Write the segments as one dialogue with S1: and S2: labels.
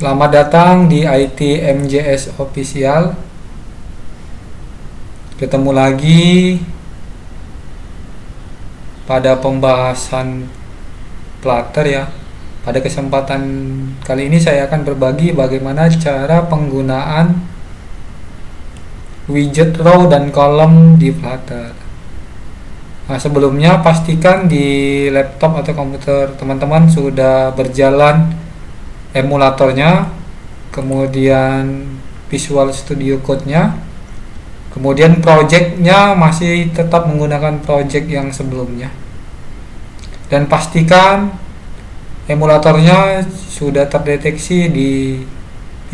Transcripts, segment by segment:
S1: Selamat datang di IT MJS Official. Ketemu lagi pada pembahasan Flutter ya. Pada kesempatan kali ini saya akan berbagi bagaimana cara penggunaan widget row dan column di Flutter. Nah, sebelumnya pastikan di laptop atau komputer teman-teman sudah berjalan emulatornya, kemudian Visual Studio Code-nya, kemudian project-nya masih tetap menggunakan project yang sebelumnya, dan pastikan emulatornya sudah terdeteksi di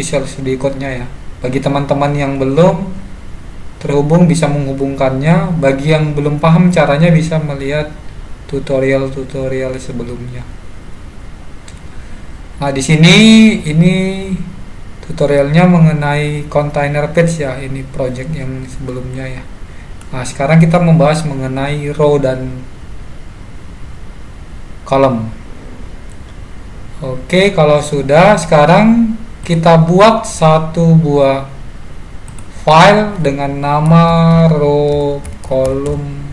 S1: Visual Studio Code-nya ya. Bagi teman-teman yang belum terhubung bisa menghubungkannya, bagi yang belum paham caranya bisa melihat tutorial-tutorial sebelumnya. Nah, di sini ini tutorialnya mengenai container page ya, ini project yang sebelumnya ya. Nah, sekarang kita membahas mengenai row dan column. Oke, kalau sudah, sekarang kita buat satu buah file dengan nama row column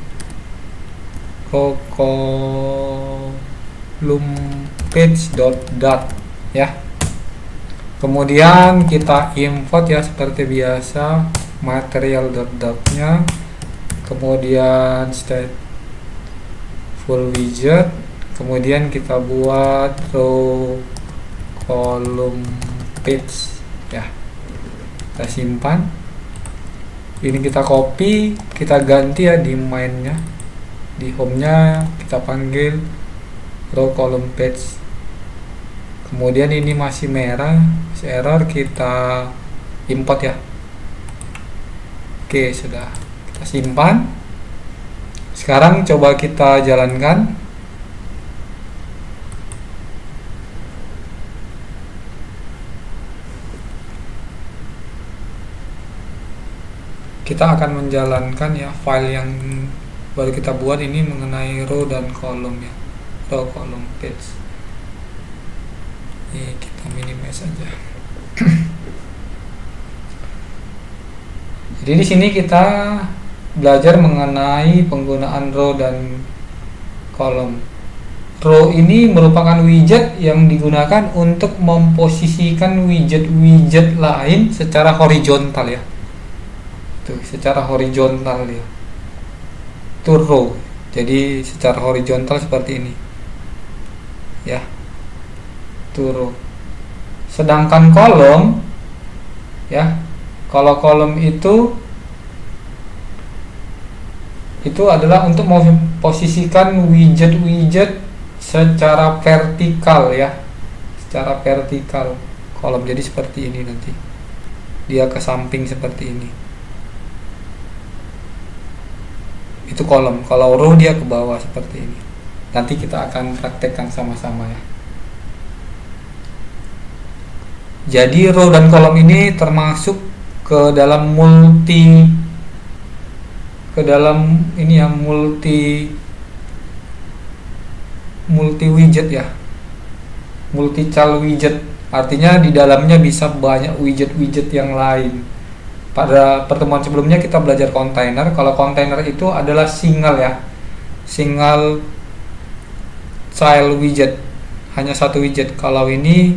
S1: page.dat ya. Kemudian kita import ya seperti biasa material.dat-nya, kemudian stateful widget, kemudian kita buat row column page ya. Kita simpan. Ini kita copy, kita ganti ya di main-nya. Di home-nya kita panggil row column page. Kemudian ini masih merah, masih error, kita import ya. Oke, sudah kita simpan. Sekarang coba kita jalankan. Kita akan menjalankan ya file yang baru kita buat ini mengenai row dan column ya, row column page. Ini kita minimize saja. Jadi di sini kita belajar mengenai penggunaan row dan column. Row ini merupakan widget yang digunakan untuk memposisikan widget-widget lain secara horizontal ya. Tuh, secara horizontal ya. Itu row. Jadi secara horizontal seperti ini. Ya. Row. Sedangkan kolom ya, kalau kolom itu adalah untuk memposisikan widget-widget secara vertikal ya, secara vertikal kolom. Jadi seperti ini, nanti dia ke samping seperti ini, itu kolom. Kalau row dia ke bawah seperti ini. Nanti kita akan praktekkan sama-sama ya. Jadi row dan kolom ini termasuk ke dalam multi widget ya, multi cal widget. Artinya di dalamnya bisa banyak widget-widget yang lain. Pada pertemuan sebelumnya kita belajar container. Kalau container itu adalah single ya, single child widget, hanya satu widget. Kalau ini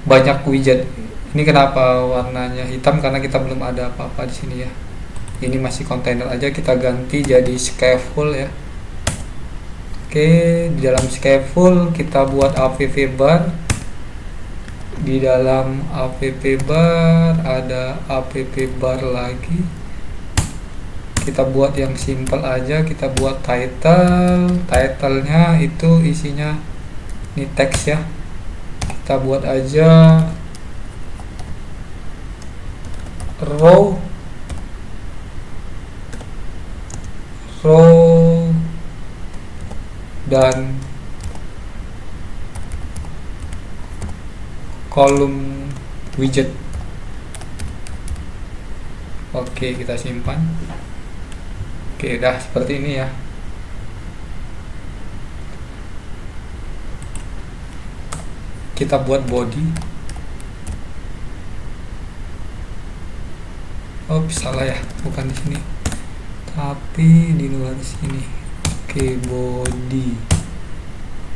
S1: banyak widget. Ini kenapa warnanya hitam? Karena kita belum ada apa-apa di sini ya. Ini masih container aja, kita ganti jadi scaffold ya. Oke, di dalam scaffold kita buat app bar. Di dalam app bar ada app bar lagi. Kita buat yang simple aja, kita buat title-nya itu isinya ini teks ya. Kita buat aja row dan column widget. Oke, kita simpan. Oke, dah seperti ini ya. kita buat body. Oh, salah ya, bukan di sini, tapi di luar sini. Oke, body.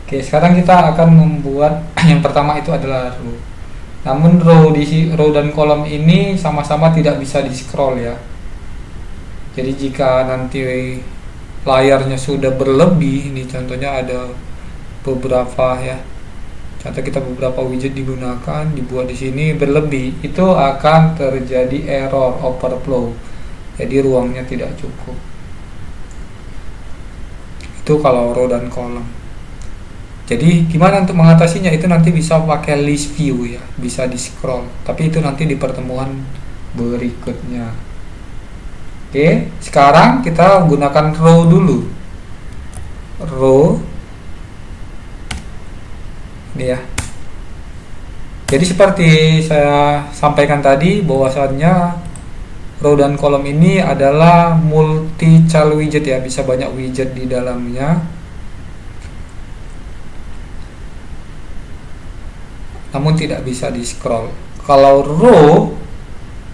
S1: Oke, sekarang kita akan membuat yang pertama itu adalah row. Namun row dan kolom ini sama-sama tidak bisa di scroll ya. Jadi jika nanti layarnya sudah berlebih, ini contohnya ada beberapa ya. Contoh kita beberapa widget digunakan, dibuat di sini berlebih, itu akan terjadi error overflow. Jadi ruangnya tidak cukup. Itu kalau row dan kolom. Jadi gimana untuk mengatasinya? Itu nanti bisa pakai list view ya, bisa di scroll. Tapi itu nanti di pertemuan berikutnya. Oke, sekarang kita gunakan row dulu. Row ini ya. Jadi seperti saya sampaikan tadi, bahwasannya row dan kolom ini adalah multi child widget ya, bisa banyak widget di dalamnya. Namun tidak bisa di scroll. Kalau row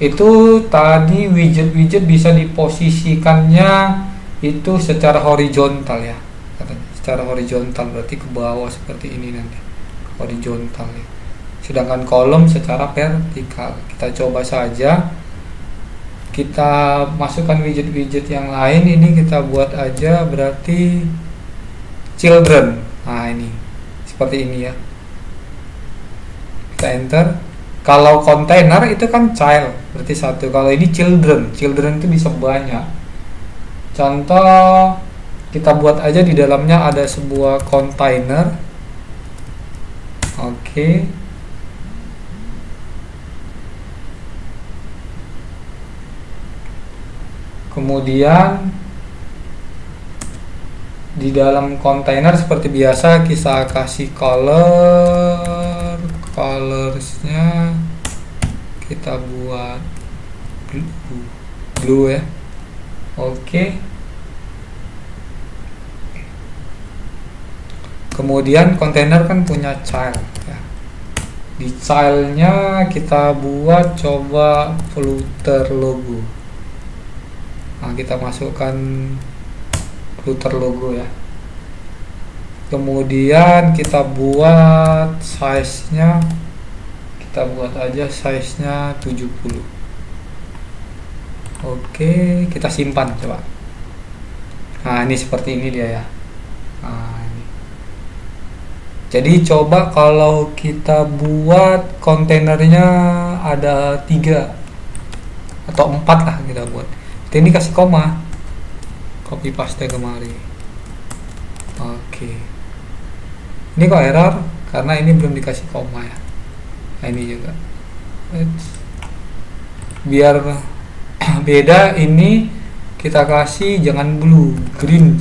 S1: itu tadi widget-widget bisa diposisikannya itu secara horizontal ya, katanya. Secara horizontal berarti ke bawah seperti ini nanti, horizontal ya. Sedangkan kolom secara vertikal. Kita coba saja, kita masukkan widget-widget yang lain. Ini kita buat aja berarti children. Nah ini seperti ini ya, kita enter. Kalau kontainer itu kan child, berarti satu. Kalau ini children itu bisa banyak. Contoh kita buat aja di dalamnya ada sebuah kontainer. Oke. Kemudian di dalam kontainer seperti biasa kita kasih colorsnya kita buat blue ya. Oke. Kemudian kontainer kan punya child ya. Di childnya kita buat coba footer logo. Nah, kita masukkan footer logo ya. Kemudian kita buat size-nya, kita buat aja size-nya 70. Oke, kita simpan coba. Nah, ini seperti ini dia ya. Nah, ini. Jadi coba kalau kita buat kontainernya ada 3 atau 4 lah kita buat. Ini kasih koma, copy paste kemari. Oke. Ini kok error karena ini belum dikasih koma ya. Nah, ini juga. Biar beda, ini kita kasih jangan blue, green.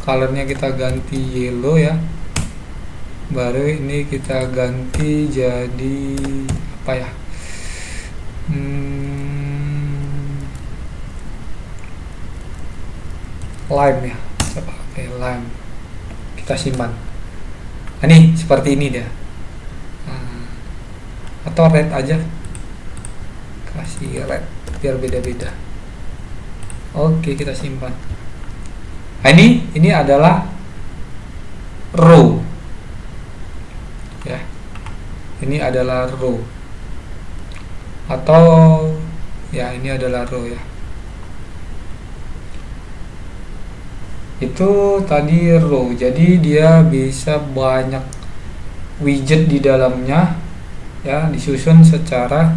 S1: Colornya kita ganti yellow ya. Baru ini kita ganti jadi apa ya? Lime ya, coba pakai lime, kita simpan. Nah, ini seperti ini dia. Atau red aja, kasih red biar beda-beda. Oke, kita simpan. Nah, ini adalah row ya, ini adalah row, atau ya ini adalah row ya. Itu tadi row, jadi dia bisa banyak widget di dalamnya ya, disusun secara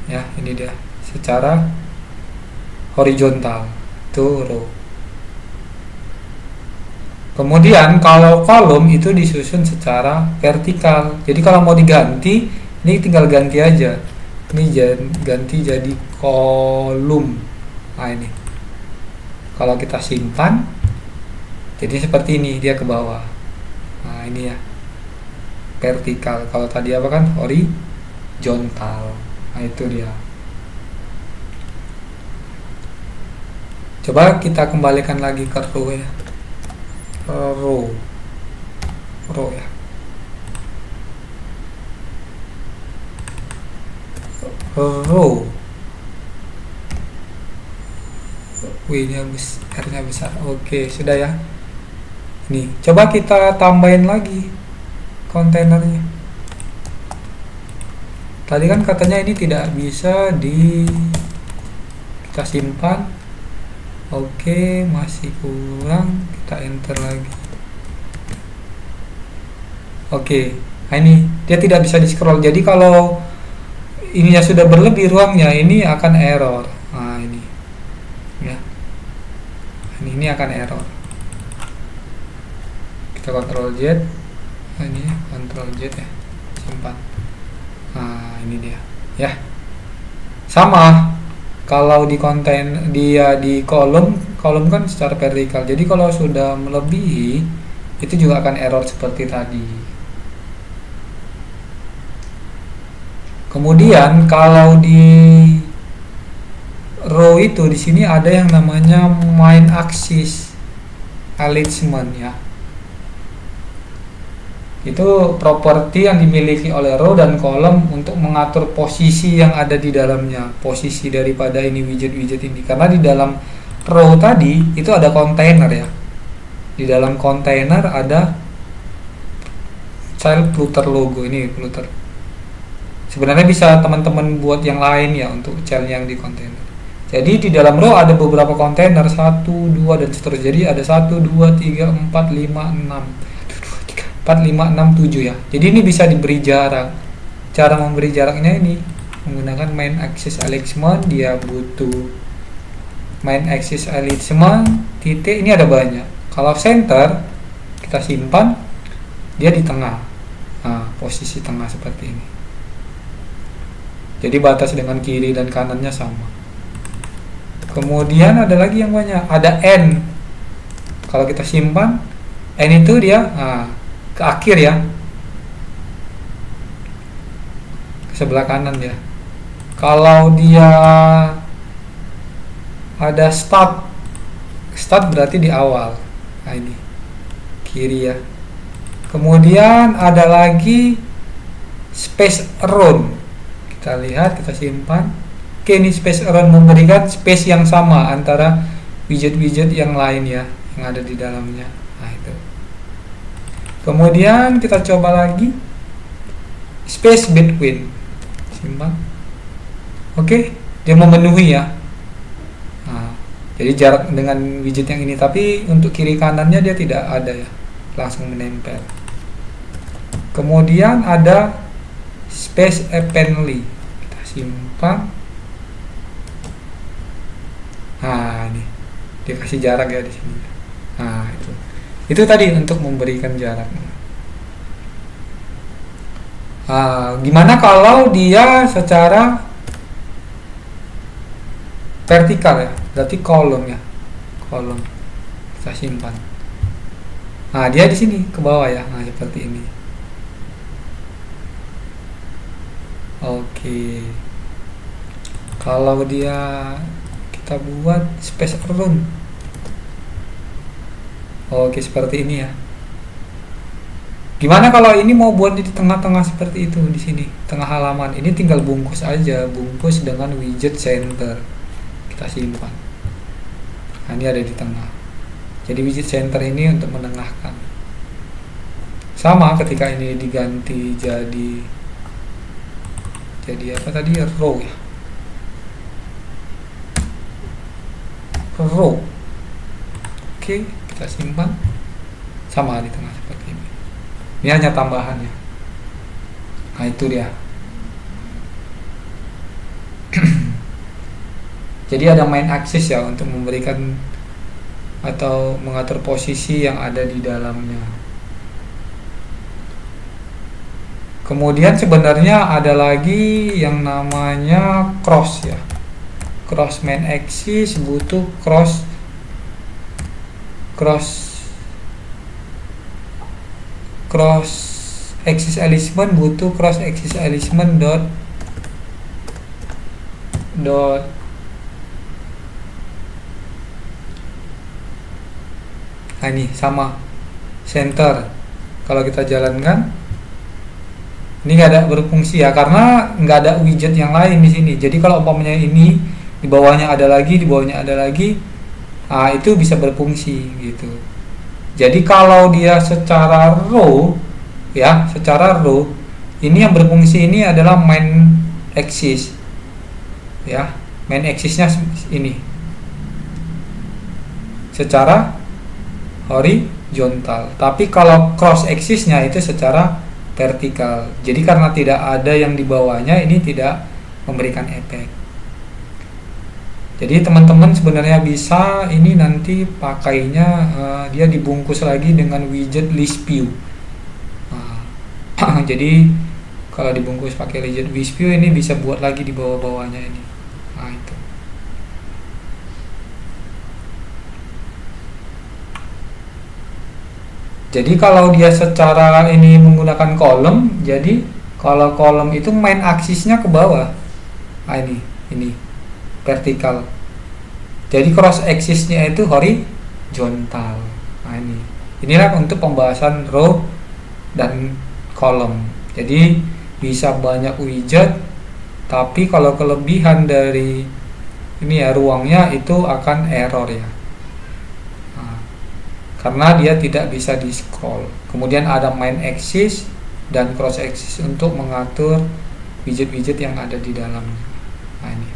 S1: ya, ini dia secara horizontal, itu row. Kemudian kalau kolom itu disusun secara vertikal. Jadi kalau mau diganti, ini tinggal ganti aja, ini ganti jadi kolom. Nah, ini kalau kita simpan jadi seperti ini, dia ke bawah. Nah, ini ya vertikal. Kalau tadi apa kan horizontal. Nah, itu dia. Coba kita kembalikan lagi ke row ya. Row. row ya. Row. W-nya R-nya besar. Oke, sudah ya. Nih, coba kita tambahin lagi kontainernya. Tadi kan katanya ini tidak bisa kita simpan. Oke, masih kurang. Kita enter lagi. Oke, nah ini dia tidak bisa di scroll. Jadi kalau ininya sudah berlebih ruangnya, ini akan error. Nah ini, ya, ini akan error. Kita Ctrl Z. Nah, ini Ctrl Z ya, simpan. Nah ini dia, ya. Sama. Kalau di konten dia di kolom kan secara vertikal. Jadi kalau sudah melebihi, itu juga akan error seperti tadi. Kemudian kalau di row itu di sini ada yang namanya main axis alignment ya. Itu properti yang dimiliki oleh row dan kolom untuk mengatur posisi yang ada di dalamnya, posisi daripada ini widget-widget ini. Karena di dalam row tadi itu ada kontainer ya. Di dalam kontainer ada child flutter logo, ini flutter. Sebenarnya bisa teman-teman buat yang lain ya untuk child yang di kontainer. Jadi di dalam row ada beberapa kontainer, 1, 2 dan seterusnya. Jadi ada 1, 2, 3, 4, 5, 6. 4, 5, 6, 7 ya. Jadi ini bisa diberi jarak. Cara memberi jaraknya ini menggunakan main axis alignment. Dia butuh main axis alignment titik, ini ada banyak. Kalau center kita simpan, dia di tengah. Nah, posisi tengah seperti ini. Jadi batas dengan kiri dan kanannya sama. Kemudian ada lagi yang banyak, ada N. Kalau kita simpan, N itu dia ke akhir ya, ke sebelah kanan ya. Kalau dia ada start berarti di awal. Nah ini kiri ya. Kemudian ada lagi space around. Kita lihat, kita simpan. Oke, ini space around memberikan space yang sama antara widget-widget yang lain ya, yang ada di dalamnya. Nah itu. Kemudian kita coba lagi space between, simpan. Oke, dia memenuhi ya. Nah, jadi jarak dengan widget yang ini, tapi untuk kiri kanannya dia tidak ada ya, langsung menempel. Kemudian ada space evenly, kita simpan. Nah ini dia kasih jarak ya di sini. Nah itu tadi untuk memberikan jarak. Gimana kalau dia secara vertikal ya, berarti kolom ya, kolom kita simpan. Nah dia di sini ke bawah ya, nah seperti ini. Oke, kalau dia kita buat space around. Oke, seperti ini ya. Gimana kalau ini mau buat di tengah-tengah seperti itu di sini, tengah halaman. Ini tinggal bungkus aja, bungkus dengan widget center. Kita simpan. Nah, ini ada di tengah. Jadi widget center ini untuk menengahkan. Sama ketika ini diganti jadi apa tadi, row ya. Row. Oke, kita simpan. Sama di tengah seperti ini. Ini hanya tambahan ya. Nah itu dia. Jadi ada main axis ya untuk memberikan atau mengatur posisi yang ada di dalamnya. Kemudian sebenarnya ada lagi yang namanya cross ya. Cross main axis butuh cross axis alignment, butuh cross axis alignment dot nah ini sama center. Kalau kita jalankan, ini nggak ada berfungsi ya, karena nggak ada widget yang lain di sini. Jadi kalau umpamanya ini di bawahnya ada lagi, di bawahnya ada lagi, nah itu bisa berfungsi gitu. Jadi kalau dia secara row ya, secara row ini yang berfungsi ini adalah main axis ya, main axisnya ini secara horizontal. Tapi kalau cross axisnya itu secara vertikal. Jadi karena tidak ada yang di bawahnya, ini tidak memberikan efek. Jadi teman-teman sebenarnya bisa ini nanti pakainya dia dibungkus lagi dengan widget list view. Jadi kalau dibungkus pakai widget list view ini bisa buat lagi di bawah-bawahnya ini. Nah itu. Jadi kalau dia secara ini menggunakan kolom, jadi kalau kolom itu main aksisnya ke bawah. Nah ini vertikal. Jadi cross axisnya itu horizontal. Nah inilah untuk pembahasan row dan kolom. Jadi bisa banyak widget, tapi kalau kelebihan dari ini ya ruangnya itu akan error ya. Karena dia tidak bisa di scroll. Kemudian ada main axis dan cross axis untuk mengatur widget-widget yang ada di dalamnya. Nah ini.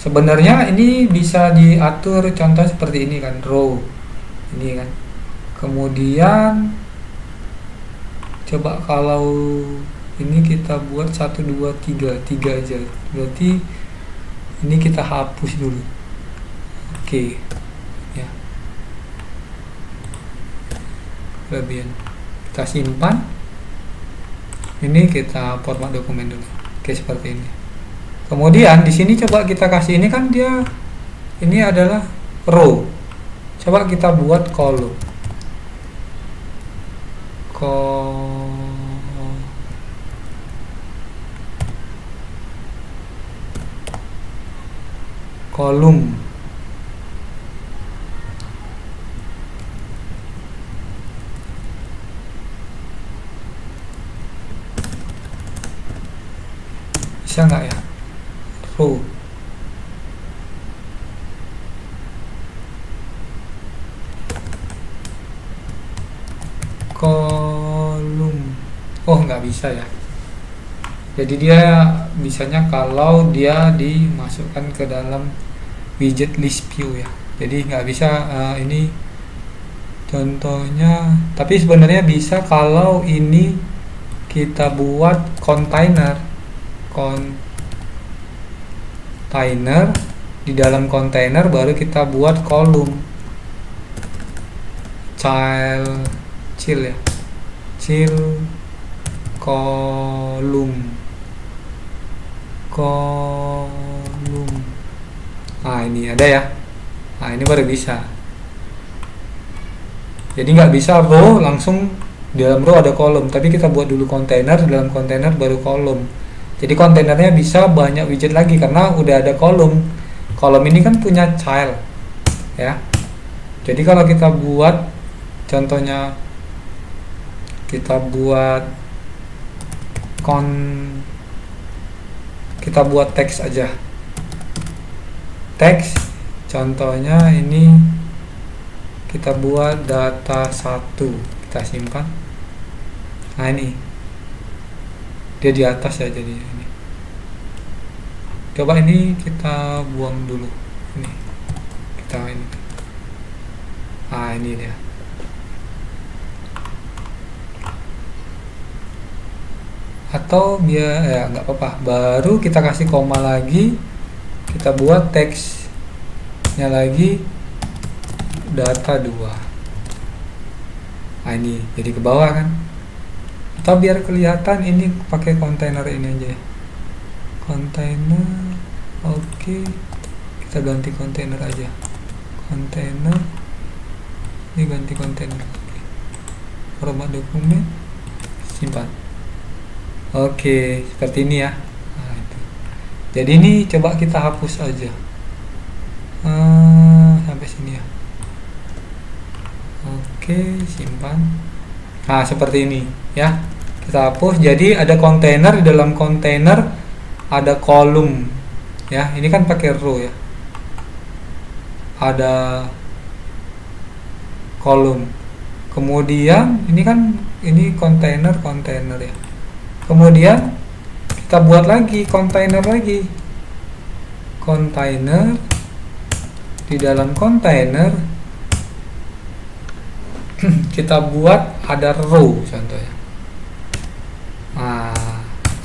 S1: Sebenarnya ini bisa diatur contoh seperti ini kan, row. Ini kan. Kemudian coba kalau ini kita buat 1 2 3 aja. Berarti ini kita hapus dulu. Oke. Ya. Kelebihan. Kita simpan. Ini kita format dokumen dulu. Oke, seperti ini. Kemudian di sini coba kita kasih, ini kan dia ini adalah row. Coba kita buat kolom. Kolom. Bisa nggak ya? Row. Kolom. Oh, nggak bisa ya. Jadi dia bisanya kalau dia dimasukkan ke dalam widget list view ya. Jadi nggak bisa ini contohnya. Tapi sebenarnya bisa kalau ini kita buat container. Di dalam container baru kita buat kolom. Child ya. Child kolom. Nah ini ada ya. Nah ini baru bisa. Jadi nggak bisa row langsung di dalam row ada kolom, tapi kita buat dulu kontainer, di dalam kontainer baru kolom. Jadi kontainernya bisa banyak widget lagi karena udah ada kolom. Kolom ini kan punya child ya. Jadi kalau kita buat contohnya, kita buat teks aja. Teks contohnya ini kita buat data 1, kita simpan. Nah ini dia di atas ya, jadi ini. Coba ini kita buang dulu. Ini kita ini. Nah ini dia. Atau biar ya nggak apa-apa, baru kita kasih koma lagi, kita buat teksnya lagi data 2. Nah ini jadi ke bawah kan, atau biar kelihatan ini pakai kontainer ini aja ya. Kontainer, oke, kita ganti kontainer aja, kontainer ini, ganti kontainer, format dokumen, simpan. Oke, seperti ini ya. Nah, itu. Jadi ini coba kita hapus aja sampai sini ya. Oke, simpan. Nah, seperti ini ya. Kita hapus. Jadi ada kontainer, di dalam kontainer ada kolom ya. Ini kan pakai row ya. Ada kolom. Kemudian ini kontainer ya. Kemudian kita buat lagi kontainer lagi. Kontainer, di dalam kontainer kita buat ada row contohnya. Nah,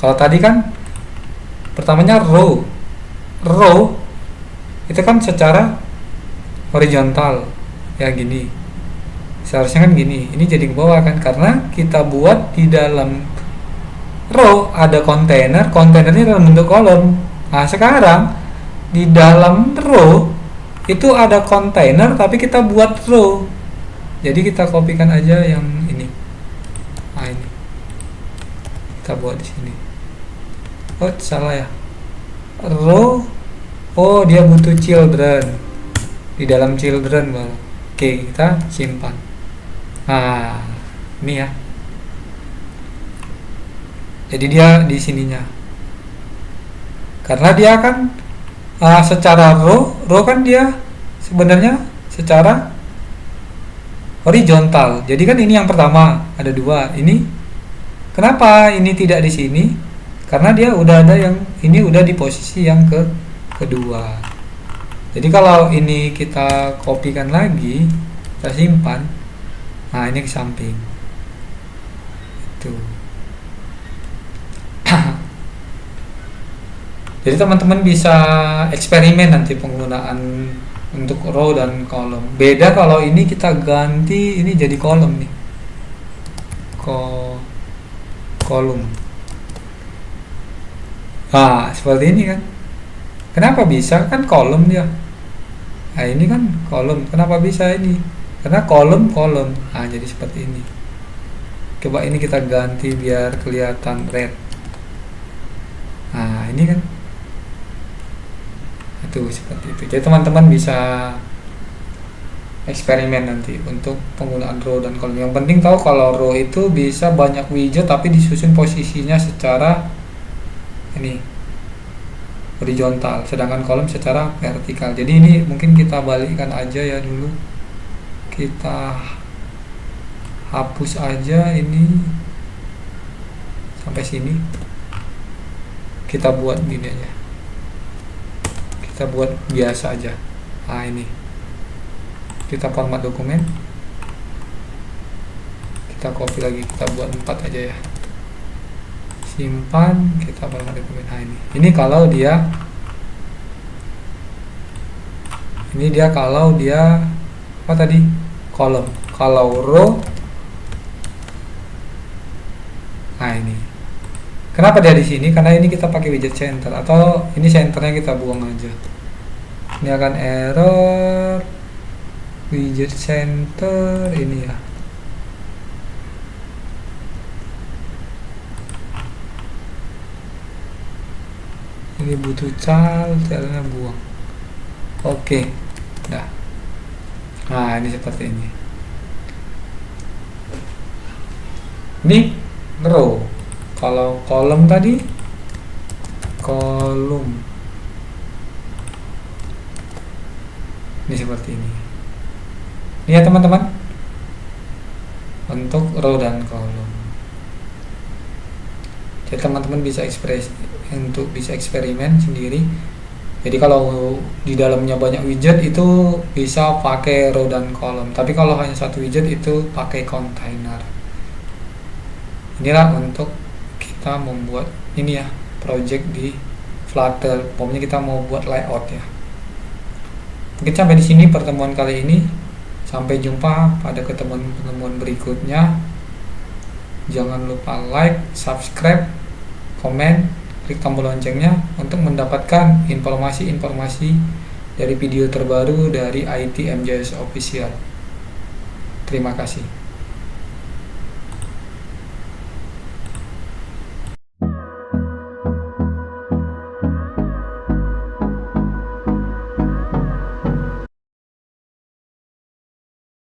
S1: kalau tadi kan pertamanya row itu kan secara horizontal ya, gini seharusnya kan gini, ini jadi ke bawah kan, karena kita buat di dalam row ada kontainernya dalam bentuk kolom. Nah, sekarang di dalam row itu ada kontainer tapi kita buat row. Jadi kita kopikan aja yang ini. Nah, ini kita buat di sini. Oh, salah ya. Row. Oh, dia butuh children. Di dalam children baru. Oke, kita simpan. Nah, ini ya. Jadi dia di sininya. Karena dia kan secara row kan dia sebenarnya secara horizontal. Jadi kan ini yang pertama, ada dua. Ini kenapa ini tidak di sini? Karena dia udah ada yang ini udah di posisi yang kedua. Jadi kalau ini kita kopikan lagi, kita simpan. Nah, ini ke samping. Itu. Jadi teman-teman bisa eksperimen nanti penggunaan untuk row dan kolom. Beda kalau ini kita ganti ini jadi kolom nih. Kolom. Nah, seperti ini kan. Kenapa bisa? Kan kolom dia. Nah, ini kan kolom. Kenapa bisa ini? Karena kolom. Nah, jadi seperti ini. Coba ini kita ganti biar kelihatan red. Nah, ini kan itu seperti itu. Jadi teman-teman bisa eksperimen nanti untuk penggunaan row dan kolom. Yang penting tahu kalau row itu bisa banyak widget tapi disusun posisinya secara ini horizontal, sedangkan kolom secara vertikal. Jadi ini mungkin kita balikkan aja ya dulu. Kita hapus aja ini sampai sini. Kita buat gini aja. Kita buat biasa aja. Nah, ini kita format dokumen, kita copy lagi, kita buat 4 aja ya, simpan, kita format dokumen. Nah, ini kalau dia kalau dia apa tadi, kolom. Kalau row, nah ini kenapa dia di sini? Karena ini kita pakai widget center, atau ini centernya kita buang aja. Ini akan error widget center ini ya. Ini butuh childnya buang. Oke, dah. Nah, ini seperti ini. Ini row. Kalau kolom tadi, kolom. Ini seperti ini. Ini ya teman-teman, untuk row dan kolom. Jadi teman-teman bisa bisa eksperimen sendiri. Jadi kalau di dalamnya banyak widget itu bisa pakai row dan kolom. Tapi kalau hanya satu widget itu pakai kontainer. Inilah untuk kita membuat ini ya, project di Flutter. Pokoknya kita mau buat layout ya. Mungkin sampai di sini pertemuan kali ini. Sampai jumpa pada pertemuan berikutnya. Jangan lupa like, subscribe, komen, klik tombol loncengnya untuk mendapatkan informasi-informasi dari video terbaru dari IT MJS Official. Terima kasih.